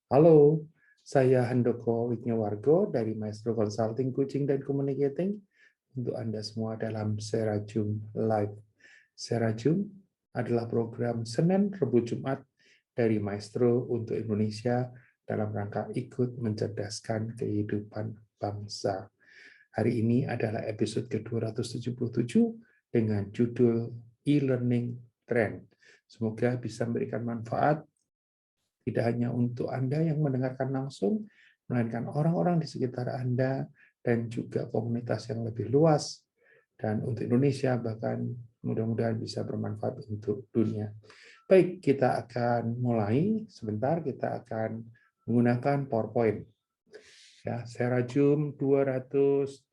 Halo, saya Handoko Wijnyowargo dari Maestro Consulting Coaching dan Communicating untuk Anda semua dalam Serajum Live. Serajum adalah program Senin, Rebu, Jumat dari Maestro untuk Indonesia dalam rangka ikut mencerdaskan kehidupan bangsa. Hari ini adalah episode ke-277 dengan judul E-Learning Trend. Semoga bisa memberikan manfaat tidak hanya untuk Anda yang mendengarkan langsung, melainkan orang-orang di sekitar Anda dan juga komunitas yang lebih luas, dan untuk Indonesia bahkan mudah-mudahan bisa bermanfaat untuk dunia. Baik, kita akan mulai. Sebentar, kita akan menggunakan PowerPoint. Ya, Serajum 277.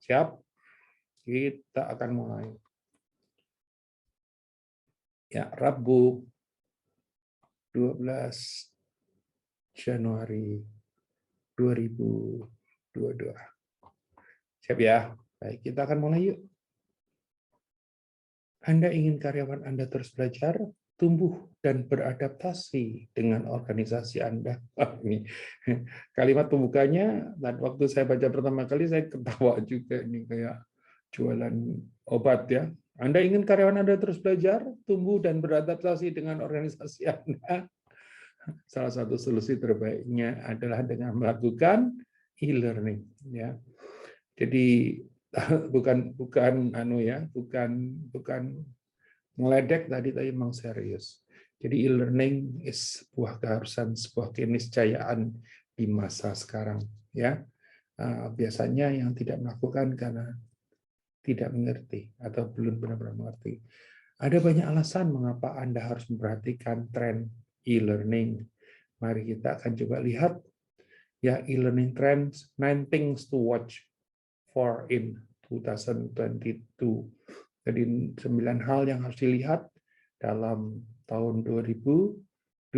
Siap? Kita akan mulai. Ya, Rabu 12 Januari 2022. Siap ya? Baik, kita akan mulai yuk. Anda ingin karyawan Anda terus belajar, tumbuh, dan beradaptasi dengan organisasi Anda. Ini kalimat pembukanya, dan waktu saya baca pertama kali, saya ketawa juga. Ini kayak jualan obat ya. Anda ingin karyawan Anda terus belajar, tumbuh, dan beradaptasi dengan organisasi Anda. Salah satu solusi terbaiknya adalah dengan melakukan e-learning. Ya. Jadi bukan ngeledek tadi memang serius. Jadi e-learning is sebuah keharusan, sebuah keniscayaan di masa sekarang ya. Biasanya yang tidak melakukan karena tidak mengerti atau belum benar-benar mengerti. Ada banyak alasan mengapa Anda harus memperhatikan tren e-learning. Mari kita akan coba lihat ya e-learning trends, 9 things to watch for in 2022. Jadi 9 hal yang harus dilihat dalam tahun 2022.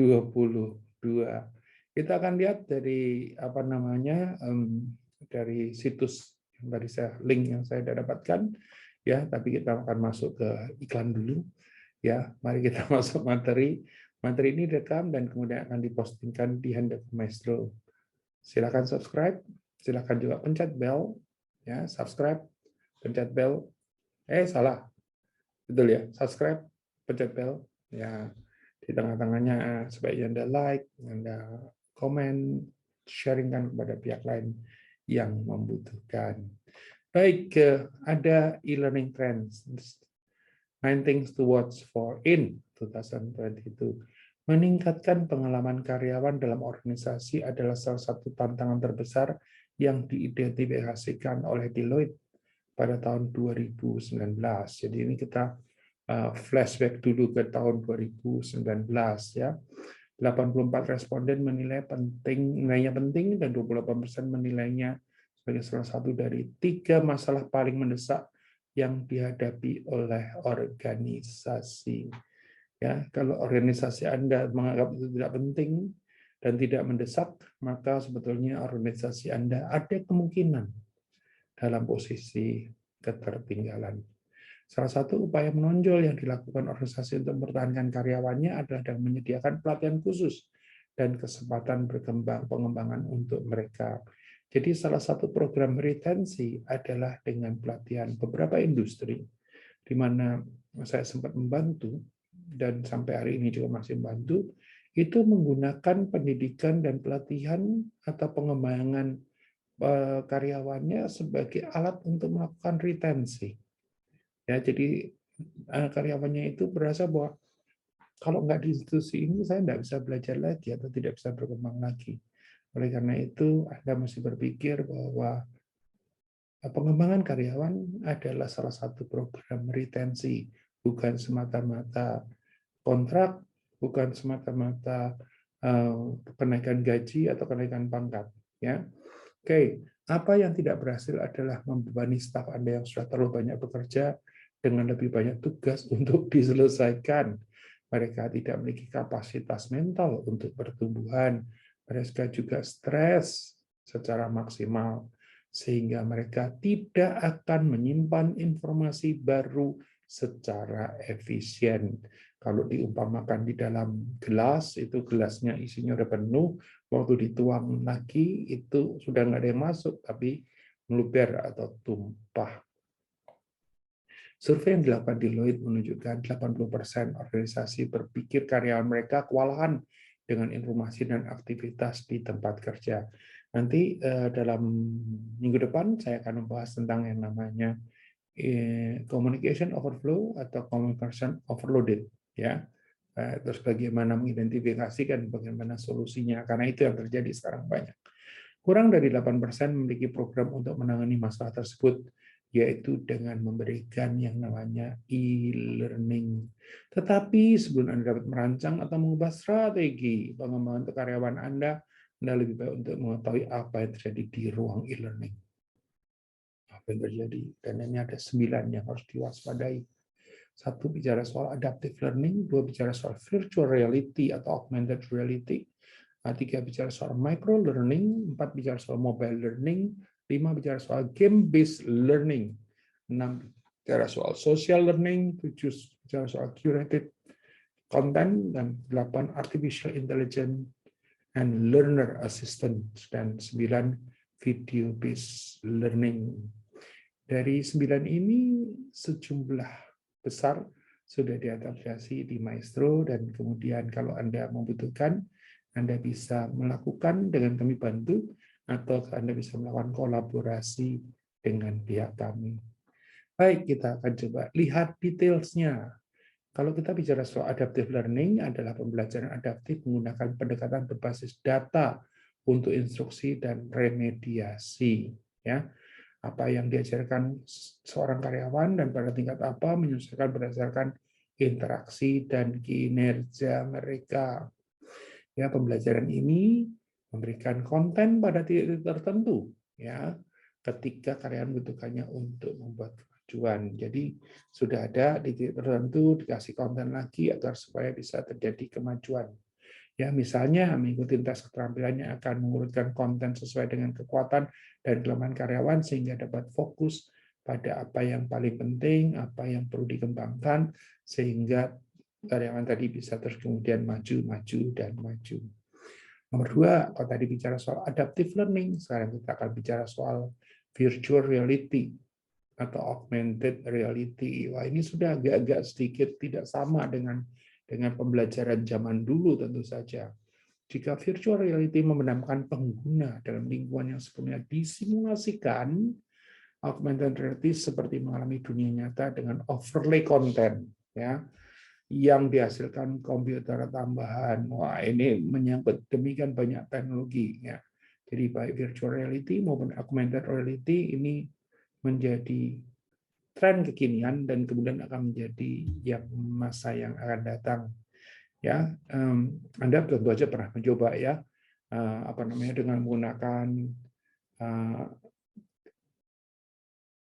Kita akan lihat dari dari situs yang tadi link yang saya dapatkan ya, tapi kita akan masuk ke iklan dulu ya. Mari kita masuk materi. Materi ini direkam dan kemudian akan dipostingkan di Handle Maestro. Silakan subscribe, silakan juga pencet bell ya, subscribe, pencet bell. Salah. Betul ya, subscribe, pencet bell ya. Di tengah-tengahnya sebaiknya Anda like, Anda komen, sharingkan kepada pihak lain yang membutuhkan. Baik, ada e-learning trends. 9 things to watch for in 2022. Meningkatkan pengalaman karyawan dalam organisasi adalah salah satu tantangan terbesar yang diidentifikasikan oleh Deloitte pada tahun 2019. Jadi ini kita flashback dulu ke tahun 2019 ya. 84 responden nilainya penting dan 28% menilainya sebagai salah satu dari 3 masalah paling mendesak yang dihadapi oleh organisasi. Ya, kalau organisasi Anda menganggap itu tidak penting dan tidak mendesak, maka sebetulnya organisasi Anda ada kemungkinan dalam posisi ketertinggalan. Salah satu upaya menonjol yang dilakukan organisasi untuk mempertahankan karyawannya adalah dengan menyediakan pelatihan khusus dan kesempatan pengembangan untuk mereka. Jadi salah satu program retensi adalah dengan pelatihan beberapa industri, di mana saya sempat membantu, dan sampai hari ini juga masih membantu, itu menggunakan pendidikan dan pelatihan atau pengembangan karyawannya sebagai alat untuk melakukan retensi. Ya, jadi karyawannya itu berasa bahwa kalau nggak di institusi ini saya nggak bisa belajar lagi atau tidak bisa berkembang lagi. Oleh karena itu Anda mesti berpikir bahwa pengembangan karyawan adalah salah satu program retensi, bukan semata-mata kontrak, bukan semata-mata kenaikan gaji atau kenaikan pangkat. Ya, oke. Apa yang tidak berhasil adalah membebani staf Anda yang sudah terlalu banyak bekerja dengan lebih banyak tugas untuk diselesaikan. Mereka tidak memiliki kapasitas mental untuk pertumbuhan. Mereka juga stres secara maksimal. sehingga mereka tidak akan menyimpan informasi baru secara efisien. Kalau diumpamakan di dalam gelas, itu gelasnya isinya udah penuh, waktu dituang lagi itu sudah nggak ada yang masuk, tapi meluber atau tumpah. Survei yang dilakukan Deloitte menunjukkan 80% organisasi berpikir karyawan mereka kewalahan dengan informasi dan aktivitas di tempat kerja. Nanti dalam minggu depan saya akan membahas tentang yang namanya communication overflow atau communication overloaded, ya. Terus bagaimana mengidentifikasikan bagaimana solusinya, karena itu yang terjadi sekarang banyak. Kurang dari 8% memiliki program untuk menangani masalah tersebut, yaitu dengan memberikan yang namanya e-learning. Tetapi sebelum Anda dapat merancang atau mengubah strategi pengembangan untuk karyawan Anda lebih baik untuk mengetahui apa yang terjadi di ruang e-learning. Apa yang terjadi? Dan ini ada 9 yang harus diwaspadai. 1, bicara soal adaptive learning. 2, bicara soal virtual reality atau augmented reality. 3, bicara soal micro learning. 4, bicara soal mobile learning. 5, bicara soal game-based learning. 6, bicara soal social learning. 7, bicara soal curated content. Dan 8, artificial intelligence and learner assistant. Dan 9, video-based learning. Dari 9 ini, sejumlah besar sudah diadaptasi di Maestro, dan kemudian kalau Anda membutuhkan, Anda bisa melakukan dengan kami bantu, atau Anda bisa melakukan kolaborasi dengan pihak kami. Baik, kita akan coba lihat detailsnya. Kalau kita bicara soal adaptive learning, adalah pembelajaran adaptif menggunakan pendekatan berbasis data untuk instruksi dan remediasi. Ya, apa yang diajarkan seorang karyawan dan pada tingkat apa menyesuaikan berdasarkan interaksi dan kinerja mereka. Ya, pembelajaran ini memberikan konten pada titik tertentu, ya, ketika karyawan membutuhkannya untuk membuat kemajuan. Jadi sudah ada di titik tertentu dikasih konten lagi agar supaya bisa terjadi kemajuan. Ya, misalnya mengikuti tes keterampilannya akan mengurutkan konten sesuai dengan kekuatan dan kelemahan karyawan sehingga dapat fokus pada apa yang paling penting, apa yang perlu dikembangkan, sehingga karyawan tadi bisa terus kemudian maju dan maju. Nomor 2, kalau tadi bicara soal adaptive learning, sekarang kita akan bicara soal virtual reality atau augmented reality. Wah, ini sudah agak-agak sedikit tidak sama dengan pembelajaran zaman dulu tentu saja. Jika virtual reality membenamkan pengguna dalam lingkungan yang sepenuhnya disimulasikan, augmented reality seperti mengalami dunia nyata dengan overlay konten, ya, yang dihasilkan komputer tambahan. Wah, ini menyangkut demikian banyak teknologi, ya. Jadi baik virtual reality maupun augmented reality ini menjadi tren kekinian dan kemudian akan menjadi yang masa yang akan datang. Ya, Anda tentu saja pernah mencoba, ya, dengan menggunakan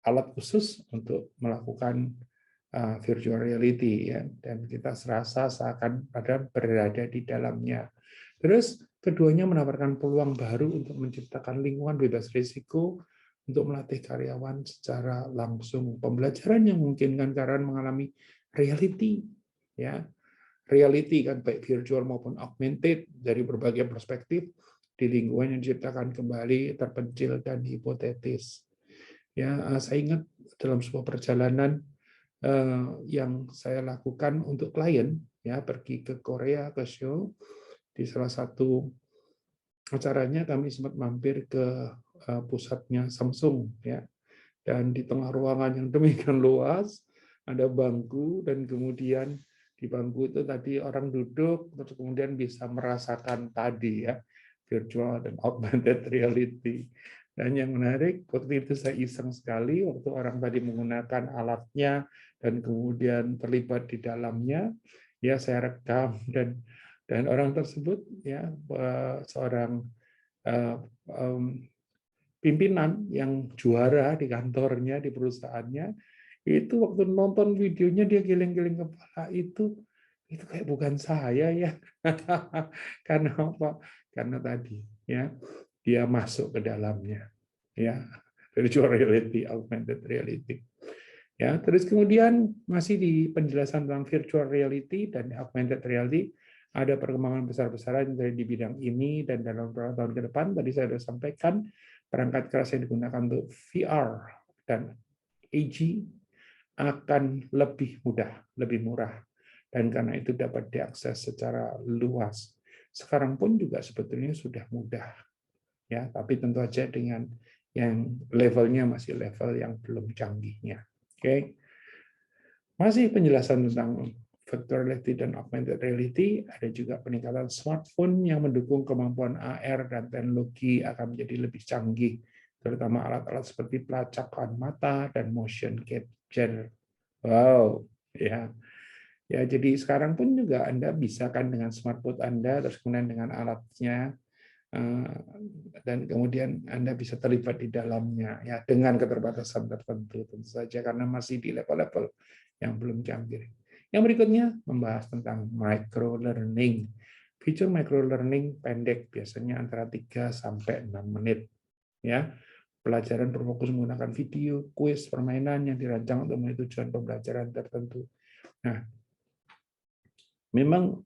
alat khusus untuk melakukan virtual reality, ya, dan kita serasa seakan berada di dalamnya. Terus keduanya menawarkan peluang baru untuk menciptakan lingkungan bebas risiko untuk melatih karyawan secara langsung. Pembelajaran yang memungkinkan karyawan mengalami reality, ya, reality kan baik virtual maupun augmented dari berbagai perspektif di lingkungan yang diciptakan kembali, terpencil dan hipotetis. Ya, saya ingat dalam sebuah perjalanan yang saya lakukan untuk klien, ya, pergi ke Korea ke show, di salah satu acaranya kami sempat mampir ke pusatnya Samsung, ya, dan di tengah ruangan yang demikian luas ada bangku, dan kemudian di bangku itu tadi orang duduk terus kemudian bisa merasakan tadi, ya, virtual dan augmented reality. Dan yang menarik, waktu itu saya iseng sekali waktu orang tadi menggunakan alatnya dan kemudian terlibat di dalamnya, ya, saya rekam, dan orang tersebut, ya, seorang pimpinan yang juara di kantornya, di perusahaannya, itu waktu nonton videonya dia geleng-geleng kepala, itu kayak bukan saya, ya. Karena apa? Karena tadi, ya, dia masuk ke dalamnya, ya. virtual reality, augmented reality. Ya, terus kemudian masih di penjelasan tentang virtual reality dan augmented reality, ada perkembangan besar-besaran dari di bidang ini, dan dalam beberapa tahun ke depan tadi saya sudah sampaikan perangkat keras yang digunakan untuk VR dan AG akan lebih mudah, lebih murah, dan karena itu dapat diakses secara luas. Sekarang pun juga sebetulnya sudah mudah, ya, tapi tentu saja dengan yang levelnya masih level yang belum canggihnya. Oke, masih penjelasan tentang virtual reality dan augmented reality, ada juga peningkatan smartphone yang mendukung kemampuan AR dan teknologi akan menjadi lebih canggih, terutama alat-alat seperti pelacakan mata dan motion capture. Wow, ya. Ya, jadi sekarang pun juga Anda bisa kan dengan smartphone Anda, terus kemudian dengan alatnya, dan kemudian Anda bisa terlibat di dalamnya, ya, dengan keterbatasan tertentu tentu saja karena masih di level-level yang belum canggih. Yang berikutnya membahas tentang micro learning. Fitur micro learning pendek, biasanya antara 3 sampai 6 menit. Ya, pelajaran berfokus menggunakan video, kuis, permainan yang dirancang untuk memenuhi tujuan pembelajaran tertentu. Nah, memang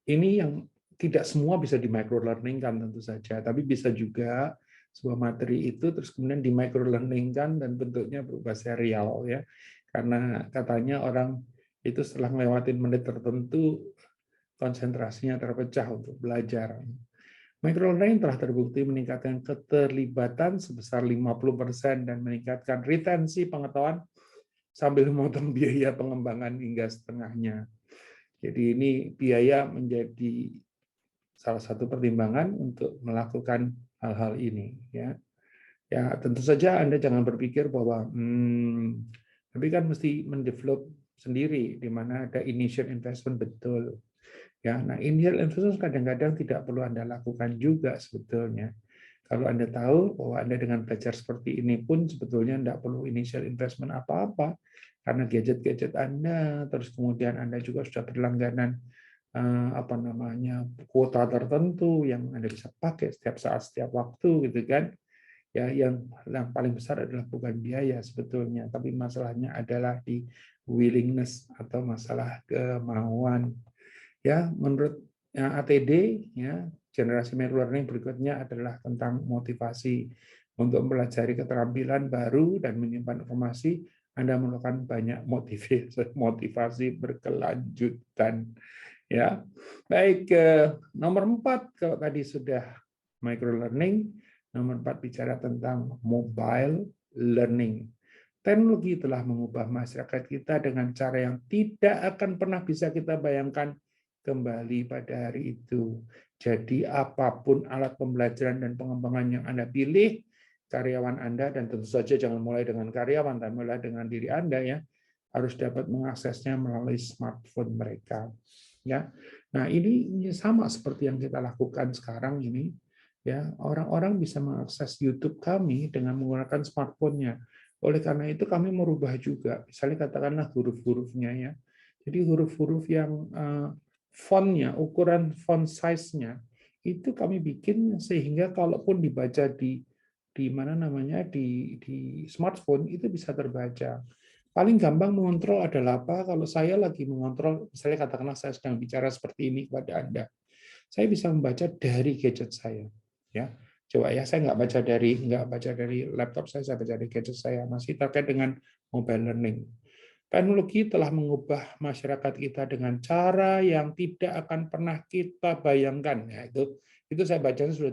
ini yang tidak semua bisa di micro learning kan tentu saja, tapi bisa juga sebuah materi itu terus kemudian di micro learning kan dan bentuknya berupa serial, ya, karena katanya orang itu setelah ngelewatin menit tertentu konsentrasinya terpecah untuk belajar. Micro learning telah terbukti meningkatkan keterlibatan sebesar 50% dan meningkatkan retensi pengetahuan sambil memotong biaya pengembangan hingga setengahnya. Jadi ini biaya menjadi salah satu pertimbangan untuk melakukan hal-hal ini, ya. Ya, tentu saja Anda jangan berpikir bahwa tapi kan mesti mendevelop sendiri di mana ada initial investment, betul. Ya, nah initial investment kadang-kadang tidak perlu Anda lakukan juga sebetulnya. Kalau Anda tahu bahwa Anda dengan belajar seperti ini pun sebetulnya tidak perlu initial investment apa-apa, karena gadget-gadget Anda, terus kemudian Anda juga sudah berlangganan kuota tertentu yang Anda bisa pakai setiap saat, setiap waktu, gitu kan. Ya, yang paling besar adalah bukan biaya sebetulnya, tapi masalahnya adalah di willingness atau masalah kemauan. Ya, menurut ATD, ya, generasi micro learning berikutnya adalah tentang motivasi. Untuk mempelajari keterampilan baru dan menyimpan informasi, Anda memerlukan banyak motivasi berkelanjutan. Ya, baik. Nomor 4, kalau tadi sudah micro learning, nomor 4 bicara tentang mobile learning. Teknologi telah mengubah masyarakat kita dengan cara yang tidak akan pernah bisa kita bayangkan kembali pada hari itu. Jadi apapun alat pembelajaran dan pengembangan yang Anda pilih, karyawan Anda, dan tentu saja jangan mulai dengan karyawan, tapi mulai dengan diri Anda, ya, harus dapat mengaksesnya melalui smartphone mereka. Ya, nah ini sama seperti yang kita lakukan sekarang ini. Ya, orang-orang bisa mengakses YouTube kami dengan menggunakan smartphone-nya. Oleh karena itu kami merubah juga, misalnya katakanlah huruf-hurufnya, ya. Jadi huruf-huruf yang font-nya, ukuran font size-nya itu kami bikin sehingga kalaupun dibaca di smartphone itu bisa terbaca. Paling gampang mengontrol adalah apa? Kalau saya lagi mengontrol, misalnya katakanlah saya sedang bicara seperti ini kepada Anda, saya bisa membaca dari gadget saya. Ya, coba ya, saya nggak baca dari laptop saya baca dari gadget saya. Masih terkait dengan mobile learning. Teknologi telah mengubah masyarakat kita dengan cara yang tidak akan pernah kita bayangkan. Ya, itu saya bacanya sudah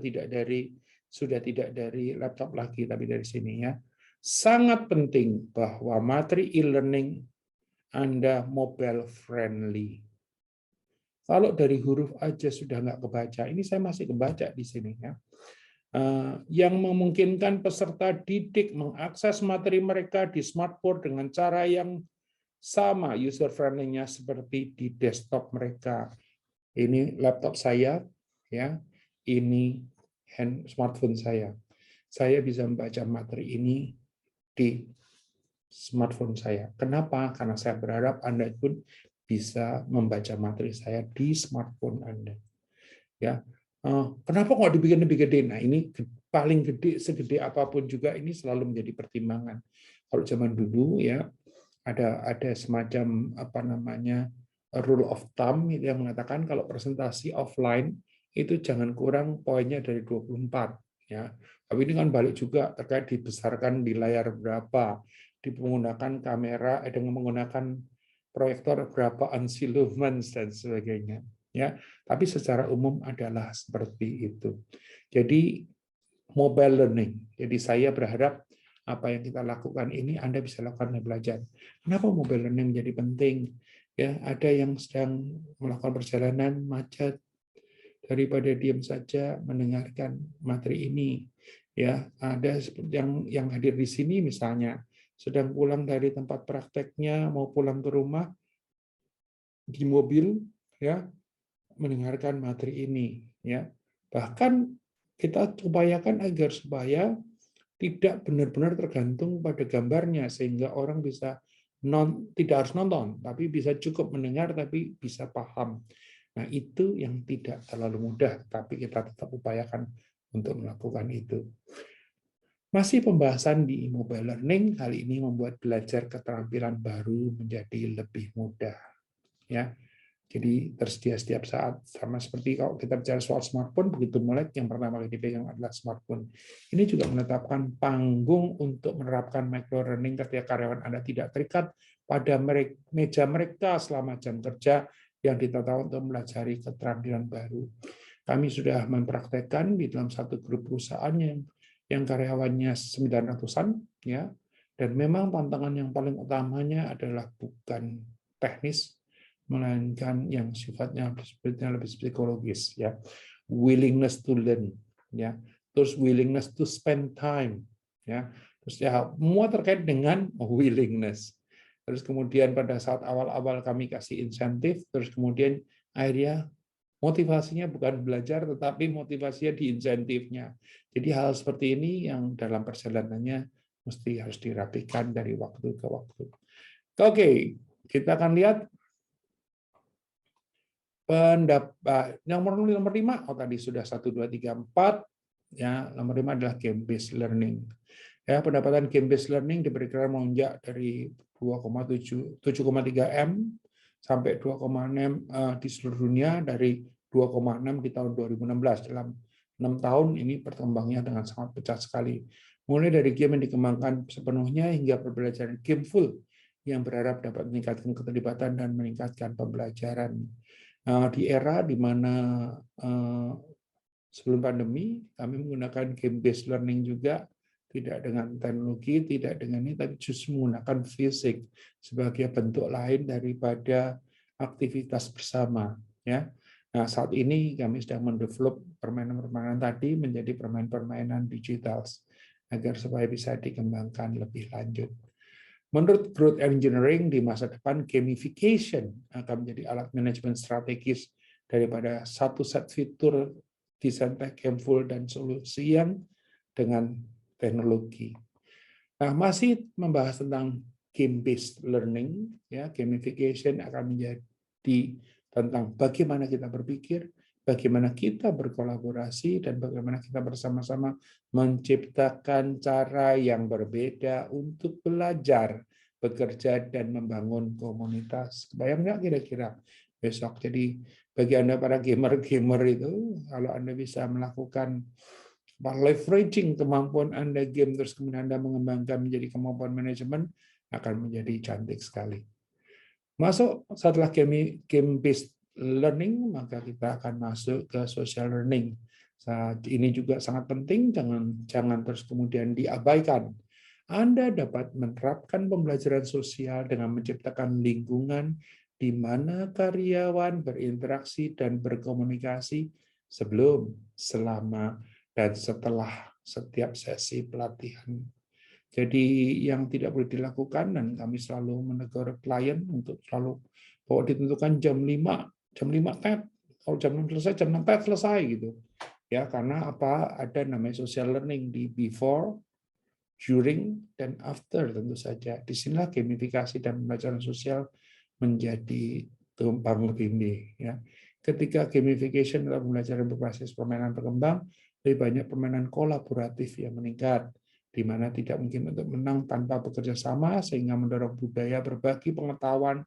tidak dari laptop lagi, tapi dari sini, ya. Sangat penting bahwa materi e-learning Anda mobile friendly. Kalau dari huruf aja sudah nggak kebaca, ini saya masih kebaca di sini, ya. Yang memungkinkan peserta didik mengakses materi mereka di smartphone dengan cara yang sama user friendly-nya seperti di desktop mereka. Ini laptop saya, ya. Ini smartphone saya. Saya bisa membaca materi ini di smartphone saya. Kenapa? Karena saya berharap Anda pun bisa membaca materi saya di smartphone Anda. Ya, kenapa kok dibikin lebih gede? Nah, ini paling gede, segede apapun juga ini selalu menjadi pertimbangan. Kalau zaman dulu ya ada semacam apa namanya rule of thumb yang mengatakan kalau presentasi offline itu jangan kurang poinnya dari 24 ya. Tapi ini kan balik juga terkait dibesarkan di layar berapa, menggunakan kamera, dengan menggunakan proyektor berapa ansi lumens dan sebagainya ya. Tapi secara umum adalah seperti itu. Jadi mobile learning. Jadi saya berharap apa yang kita lakukan ini Anda bisa lakukan belajar. Kenapa mobile learning menjadi penting? Ya, ada yang sedang melakukan perjalanan macet, daripada diam saja mendengarkan materi ini. Ya, ada yang hadir di sini misalnya sedang pulang dari tempat prakteknya mau pulang ke rumah di mobil ya mendengarkan materi ini ya. Bahkan kita upayakan agar supaya tidak benar-benar tergantung pada gambarnya sehingga orang bisa tidak harus nonton tapi bisa cukup mendengar tapi bisa paham. Nah, itu yang tidak terlalu mudah tapi kita tetap upayakan untuk melakukan itu. Masih pembahasan di mobile learning kali ini membuat belajar keterampilan baru menjadi lebih mudah ya. Jadi tersedia setiap saat, sama seperti kalau kita bicara soal smartphone, begitu melek yang pertama kali dipegang adalah smartphone. Ini juga menetapkan panggung untuk menerapkan micro learning ketika karyawan Anda tidak terikat pada meja mereka selama jam kerja yang ditata untuk mempelajari keterampilan baru. Kami sudah mempraktekkan di dalam satu grup perusahaan yang karyawannya 900-an, ya, dan memang tantangan yang paling utamanya adalah bukan teknis, melainkan yang sifatnya lebih psikologis ya, willingness to learn ya, terus willingness to spend time ya, terus ya semua terkait dengan willingness. Terus kemudian pada saat awal-awal kami kasih insentif, terus kemudian akhirnya motivasinya bukan belajar tetapi motivasinya di insentifnya. Jadi hal seperti ini yang dalam perjalanannya mesti harus dirapikan dari waktu ke waktu. Oke, kita akan lihat pendapat nomor 5. Oh, tadi sudah 1 2 3 4 ya. Nomor 5 adalah game based learning. Ya, pendapatan game based learning diperkirakan melonjak dari 7,3 M sampai 2,6 di seluruh dunia dari 2,6 di tahun 2016. Dalam 6 tahun ini perkembangannya dengan sangat pesat sekali. Mulai dari game yang dikembangkan sepenuhnya hingga pembelajaran game full yang berharap dapat meningkatkan keterlibatan dan meningkatkan pembelajaran. Di era di mana sebelum pandemi kami menggunakan game based learning juga, tidak dengan teknologi, tidak dengan ini, tapi justru menggunakan fisik sebagai bentuk lain daripada aktivitas bersama. Ya, nah saat ini kami sedang mendevelop permainan-permainan tadi menjadi permainan-permainan digital agar supaya bisa dikembangkan lebih lanjut. Menurut Growth Engineering, di masa depan gamification akan menjadi alat manajemen strategis daripada satu set fitur desain game full dan solusi yang dengan teknologi. Nah, masih membahas tentang game-based learning, ya, gamification akan menjadi tentang bagaimana kita berpikir, bagaimana kita berkolaborasi, dan bagaimana kita bersama-sama menciptakan cara yang berbeda untuk belajar, bekerja, dan membangun komunitas. Bayang nggak kira-kira besok? Jadi bagi Anda para gamer-gamer itu, kalau Anda bisa melakukan leveraging kemampuan Anda game, terus kemudian Anda mengembangkan menjadi kemampuan manajemen, akan menjadi cantik sekali. Masuk setelah game-based learning, maka kita akan masuk ke social learning. Saat ini juga sangat penting, jangan terus kemudian diabaikan. Anda dapat menerapkan pembelajaran sosial dengan menciptakan lingkungan di mana karyawan berinteraksi dan berkomunikasi sebelum, selama, dan setelah setiap sesi pelatihan. Jadi yang tidak boleh dilakukan, dan kami selalu menegur klien untuk selalu bahwa ditentukan jam 5 TED, kalau jam 6 selesai, jam 6 TED selesai gitu. Ya, karena apa? Ada namanya social learning di before, during, dan after tentu saja. Disinilah gamifikasi dan pembelajaran sosial menjadi tumpang tindih. Ya. Ketika gamification adalah pembelajaran berbasis permainan berkembang, lebih banyak permainan kolaboratif yang meningkat, di mana tidak mungkin untuk menang tanpa bekerja sama, sehingga mendorong budaya berbagi pengetahuan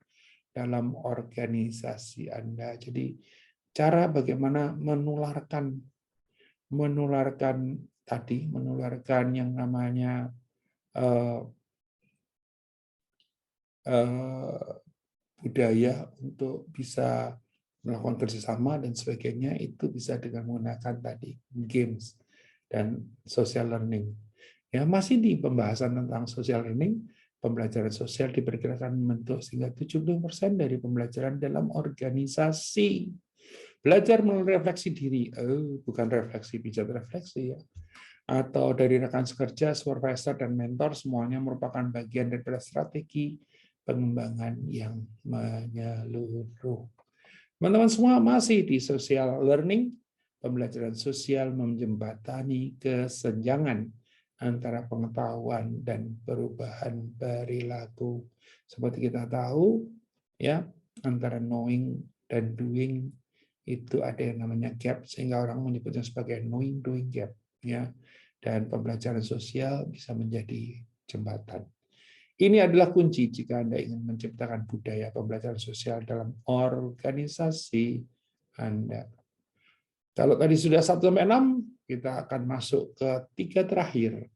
dalam organisasi Anda. Jadi cara bagaimana menularkan yang namanya budaya untuk bisa melakukan kerjasama dan sebagainya, itu bisa dengan menggunakan tadi games dan social learning. Ya, masih di pembahasan tentang social learning, pembelajaran sosial diperkirakan membentuk sehingga 70% dari pembelajaran dalam organisasi. Belajar melalui refleksi diri, bukan refleksi pijat refleksi ya, atau dari rekan sekerja, supervisor, dan mentor, semuanya merupakan bagian dari strategi pengembangan yang menyeluruh. Teman-teman semua masih di social learning, pembelajaran sosial menjembatani kesenjangan antara pengetahuan dan perubahan perilaku. Seperti kita tahu, ya, antara knowing dan doing itu ada yang namanya gap, sehingga orang menyebutnya sebagai knowing doing gap, ya. Dan pembelajaran sosial bisa menjadi jembatan. Ini adalah kunci jika Anda ingin menciptakan budaya pembelajaran sosial dalam organisasi Anda. Kalau tadi sudah 1-6, kita akan masuk ke 3 terakhir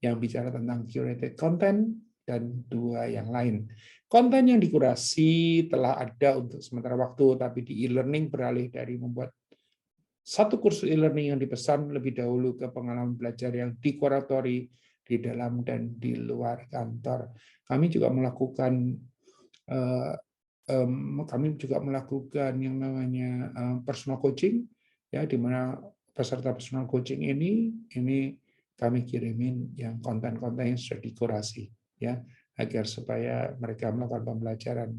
yang bicara tentang curated content dan 2 yang lain. Konten yang dikurasi telah ada untuk sementara waktu, tapi di e-learning beralih dari membuat satu kursus e-learning yang dipesan lebih dahulu ke pengalaman belajar yang dikuratori di dalam dan di luar kantor. Kami juga melakukan yang namanya personal coaching, ya, di mana peserta personal coaching ini kami kirimin yang konten-konten yang sudah dikurasi, ya, agar supaya mereka melakukan pembelajaran.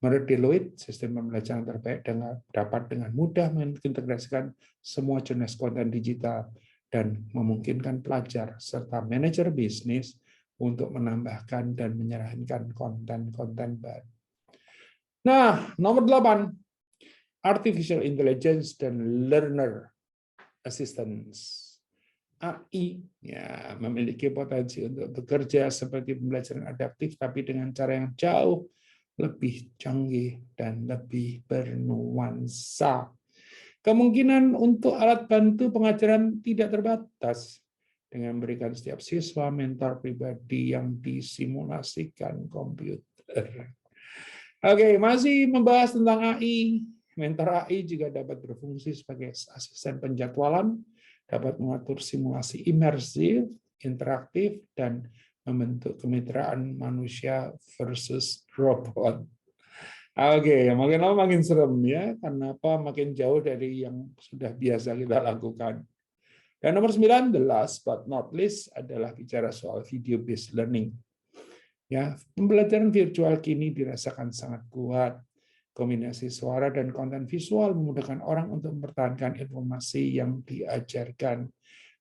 Menurut Deloitte, sistem pembelajaran terbaik dapat dengan mudah mengintegrasikan semua jenis konten digital dan memungkinkan pelajar serta manajer bisnis untuk menambahkan dan menyerahkan konten-konten baru. Nah, nomor 8, Artificial Intelligence dan Learner Assistance. AI ya, memiliki potensi untuk bekerja seperti pembelajaran adaptif, tapi dengan cara yang jauh lebih canggih dan lebih bernuansa. Kemungkinan untuk alat bantu pengajaran tidak terbatas dengan memberikan setiap siswa mentor pribadi yang disimulasikan komputer. Oke, masih membahas tentang AI. Mentor AI juga dapat berfungsi sebagai asisten penjadwalan, dapat mengatur simulasi imersif, interaktif, dan membentuk kemitraan manusia versus robot. Oke, makin lama makin serem ya, karena apa? Makin jauh dari yang sudah biasa kita lakukan. Dan nomor 9, the last but not least, adalah bicara soal video-based learning. Ya, pembelajaran virtual kini dirasakan sangat kuat. Kombinasi suara dan konten visual memudahkan orang untuk mempertahankan informasi yang diajarkan.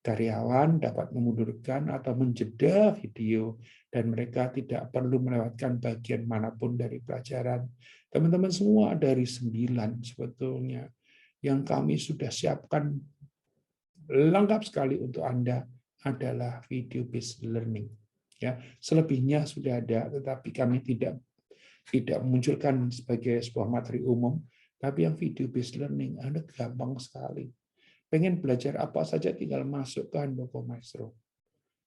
Karyawan dapat memundurkan atau menjeda video, dan mereka tidak perlu melewatkan bagian manapun dari pelajaran. Teman-teman semua, dari 9 sebetulnya yang kami sudah siapkan lengkap sekali untuk Anda adalah video-based learning. Ya, selebihnya sudah ada, tetapi kami tidak memunculkan sebagai sebuah materi umum, tapi yang video-based learning Anda gampang sekali. Pengen belajar apa saja tinggal masuk ke Handoko Maestro.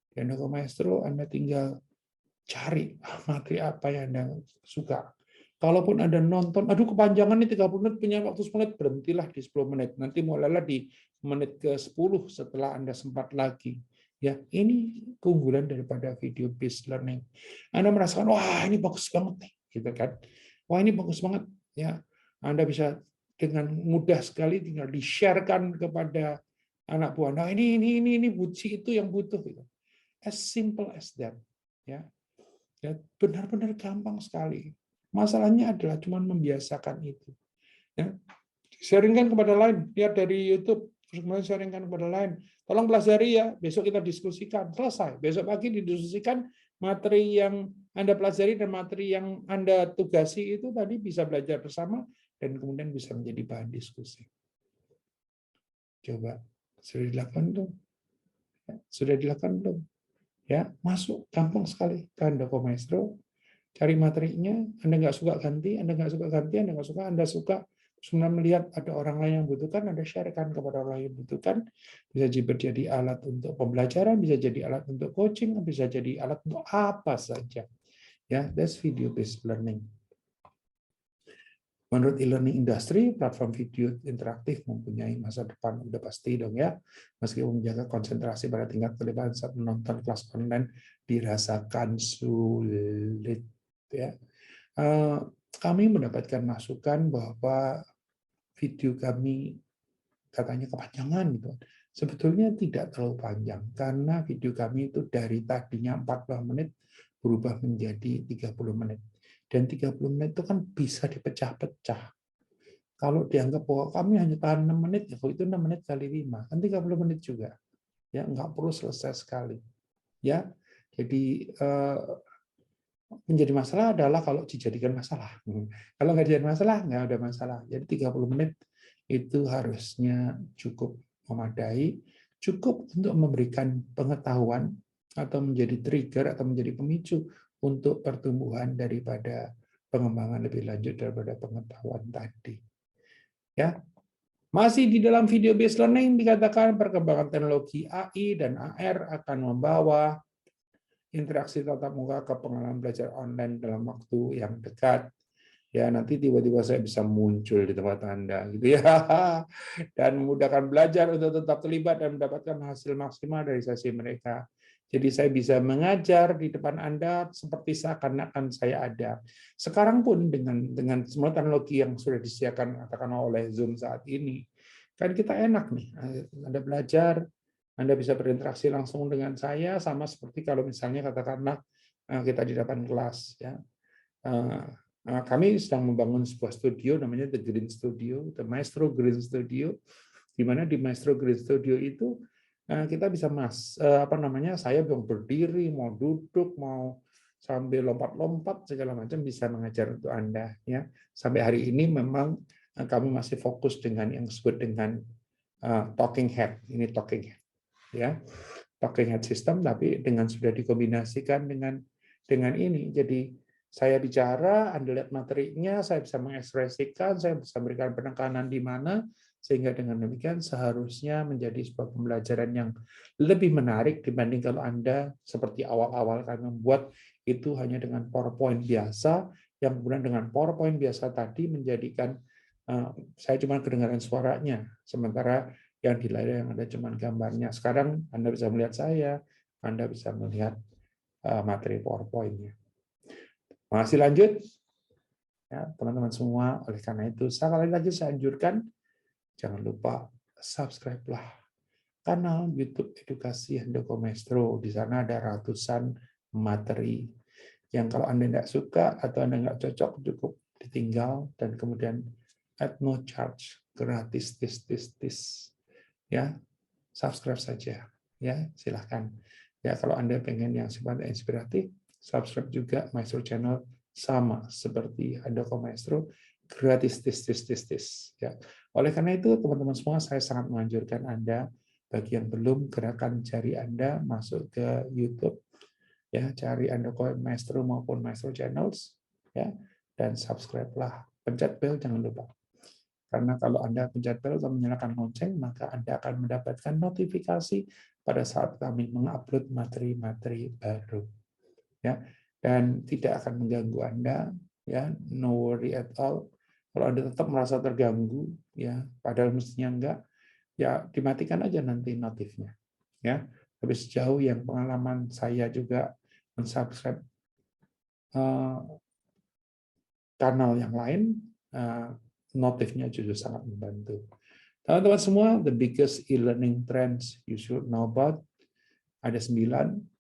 Di Handoko Maestro Anda tinggal cari materi apa yang Anda suka. Kalaupun Anda nonton, aduh kepanjangan nih 30 menit, punya waktu 10 menit, berhentilah di 10 menit. Nanti mulailah di menit ke-10 setelah Anda sempat lagi. Ya, ini keunggulan daripada video based learning. Anda merasakan, wah ini bagus banget nih, gitu kan. Wah ini bagus banget, ya. Anda bisa dengan mudah sekali tinggal di-share-kan kepada anak buah. Nah, ini buci itu yang butuh gitu. As simple as that, ya. Ya, benar-benar gampang sekali. Masalahnya adalah cuma membiasakan itu. Ya. Sharingkan kepada lain, lihat dari YouTube, terus kemudian sharingkan kepada lain. Tolong pelajari ya, besok kita diskusikan. Selesai. Besok pagi didiskusikan materi yang Anda pelajari dan materi yang Anda tugasi itu tadi bisa belajar bersama dan kemudian bisa menjadi bahan diskusi. Coba Sudah dilakukan belum? Sudah dilakukan belum? Ya, masuk gampang sekali ke Handoko Maestro, cari materinya. Anda nggak suka ganti, Anda nggak suka ganti, Anda nggak suka, Anda suka sebenarnya melihat ada orang lain yang butuhkan, Anda sharekan kepada orang lain yang butuhkan. Bisa jadi alat untuk pembelajaran, bisa jadi alat untuk coaching, bisa jadi alat untuk apa saja. Ya, that's video based learning. Menurut e-learning industry, platform video interaktif mempunyai masa depan, udah pasti dong ya. Meskipun menjaga konsentrasi pada tingkat kelibatan saat menonton kelas online dirasakan sulit. Ya. Kami mendapatkan masukan bahwa video kami katanya kepanjangan gitu. Sebetulnya tidak terlalu panjang karena video kami itu dari tadinya 40 menit berubah menjadi 30 menit. Dan 30 menit itu kan bisa dipecah-pecah. Kalau dianggap bahwa kami hanya tahan 6 menit, ya kalau itu 6 menit kali 5, kan 30 menit juga. Ya, nggak perlu selesai sekali. Ya, jadi menjadi masalah adalah kalau dijadikan masalah. Kalau nggak dijadikan masalah, nggak ada masalah. Jadi 30 menit itu harusnya cukup memadai, cukup untuk memberikan pengetahuan atau menjadi trigger atau menjadi pemicu untuk pertumbuhan daripada pengembangan lebih lanjut daripada pengetahuan tadi. Ya, masih di dalam video based learning dikatakan perkembangan teknologi AI dan AR akan membawa interaksi tatap muka ke pengalaman belajar online dalam waktu yang dekat. Ya, nanti tiba-tiba saya bisa muncul di tempat Anda gitu ya. Dan memudahkan belajar untuk tetap terlibat dan mendapatkan hasil maksimal dari sesi mereka. Jadi saya bisa mengajar di depan Anda seperti seakan-akan saya ada. Sekarang pun dengan semua teknologi yang sudah disediakan katakanlah oleh Zoom saat ini, kan kita enak nih. Anda belajar, Anda bisa berinteraksi langsung dengan saya sama seperti kalau misalnya katakanlah kita di depan kelas ya. Kami sedang membangun sebuah studio namanya The Green Studio, The Maestro Green Studio, di mana di Maestro Green Studio itu kita bisa saya mau berdiri, mau duduk, mau sambil lompat-lompat segala macam bisa mengajar untuk Anda ya. Sampai hari ini memang kami masih fokus dengan yang disebut dengan talking head. Ini talking head ya. Talking head system tapi dengan sudah dikombinasikan dengan ini. Jadi saya bicara, Anda lihat materinya, saya bisa mengekspresikan, saya bisa memberikan penekanan di mana, sehingga dengan demikian seharusnya menjadi sebuah pembelajaran yang lebih menarik dibanding kalau Anda seperti awal-awal kami membuat itu hanya dengan PowerPoint biasa, yang kemudian dengan PowerPoint biasa tadi menjadikan saya cuma kedengaran suaranya, sementara yang di layar yang ada cuma gambarnya. Sekarang Anda bisa melihat saya, Anda bisa melihat materi PowerPoint-nya. Masih lanjut, ya teman-teman semua. Oleh karena itu, sekali lagi saya anjurkan, jangan lupa subscribe-lah kanal YouTube Edukasi Handoko Maestro. Di sana ada ratusan materi yang kalau Anda tidak suka atau Anda nggak cocok, cukup ditinggal dan kemudian at no charge, gratis, ya subscribe saja, ya silahkan. Ya kalau Anda pengen yang sifatnya inspiratif, subscribe juga Maestro Channel sama seperti Handoko Maestro, gratis ya. Oleh karena itu teman-teman semua, saya sangat menganjurkan Anda bagi yang belum, gerakan jari Anda masuk ke YouTube ya, cari Handoko Maestro maupun Maestro Channels ya, dan subscribe-lah, pencet bel jangan lupa. Karena kalau Anda pencet bel atau menyalakan lonceng, maka Anda akan mendapatkan notifikasi pada saat kami mengupload materi-materi baru. Ya, dan tidak akan mengganggu Anda, ya, no worry at all. Kalau Anda tetap merasa terganggu, ya, padahal mestinya enggak, ya dimatikan aja nanti notifnya. Ya, tapi sejauh yang pengalaman saya juga mensubscribe kanal yang lain, notifnya justru sangat membantu. Teman-teman semua, the biggest e-learning trends you should know about ada 9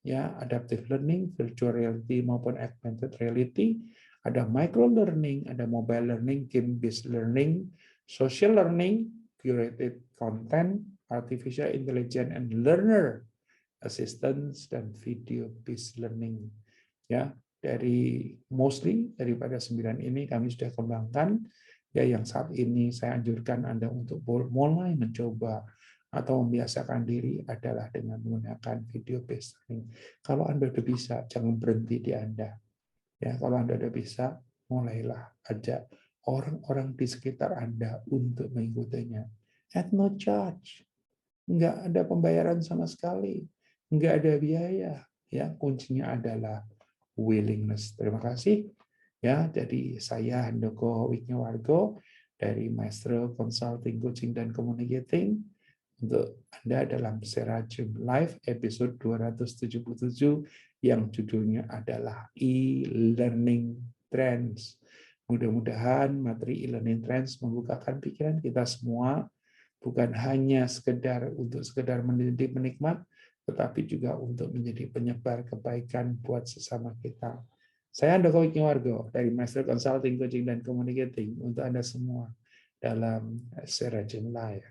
ya, adaptive learning, virtual reality maupun augmented reality, ada micro learning, ada mobile learning, game based learning, social learning, curated content, artificial intelligence and learner assistance, dan video based learning. Ya, dari mostly daripada 9 ini kami sudah kembangkan ya, yang saat ini saya anjurkan Anda untuk mulai mencoba atau membiasakan diri adalah dengan menggunakan video based learning. Kalau Anda sudah bisa, jangan berhenti di Anda. Ya, kalau Anda sudah bisa, mulailah ajak orang-orang di sekitar Anda untuk mengikutinya. At no charge. Nggak ada pembayaran sama sekali. Nggak ada biaya. Ya, kuncinya adalah willingness. Terima kasih. Ya, jadi saya Handoko Wijnyowargo dari Maestro Consulting, Coaching, dan Communicating untuk Anda dalam Serajum Live episode 277 yang judulnya adalah e-learning trends. Mudah-mudahan materi e-learning trends membukakan pikiran kita semua, bukan hanya untuk sekedar mendidik menikmat, tetapi juga untuk menjadi penyebar kebaikan buat sesama kita. Saya Handoko Wijnyowargo dari Master Consulting, Coaching, dan Communicating untuk Anda semua dalam Serajum Live.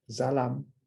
Salam.